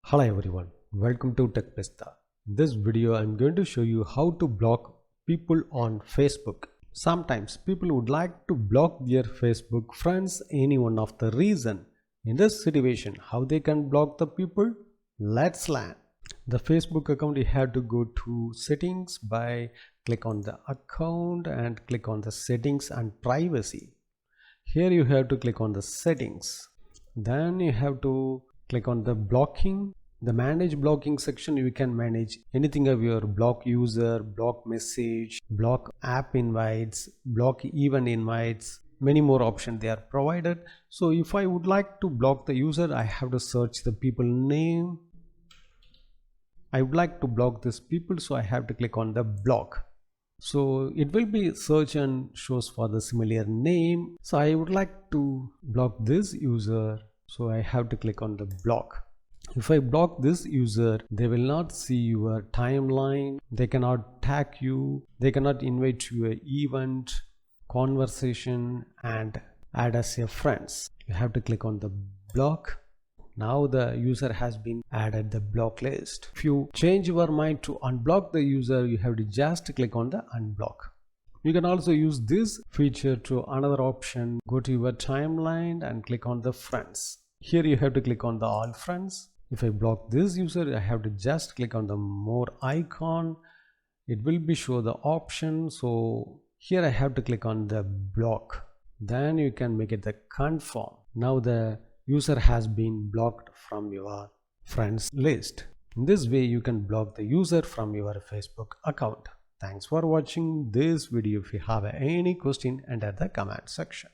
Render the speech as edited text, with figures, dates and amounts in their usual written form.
Hello everyone, welcome to TechPista. In this video I'm going to show you how to block people on Facebook. Sometimes people would like to block their Facebook friends any one of the reason. In this situation, how they can block the people? Let's learn. The Facebook account, you have to go to settings by click on the account and click on the settings and privacy. Here you have to click on the settings. Then you have to click on the blocking. The manage blocking section, you can manage anything of your block user, block message, block app invites, block event invites, many more options they are provided. So if I would like to block the user, I have to search the people name. I would like to block these people, so I have to click on the block. So it will be search and shows for the similar name. So I would like to block this user, so I have to click on the block. If I block this user, they will not see your timeline, they cannot tag you, they cannot invite to an event, conversation and add as your friends. You have to click on the block. Now the user has been added the block list. If you change your mind to unblock the user, you have to just click on the unblock. You can also use this feature to another option. Go to your timeline and click on the friends. Here you have to click on the all friends. If I block this user, I have to just click on the more icon. It will be show the option. So here I have to click on the block. Then you can make it the confirm. Now the user has been blocked from your friends list. In this way you can block the user from your Facebook account. Thanks for watching this video. If you have any question, enter the comment section.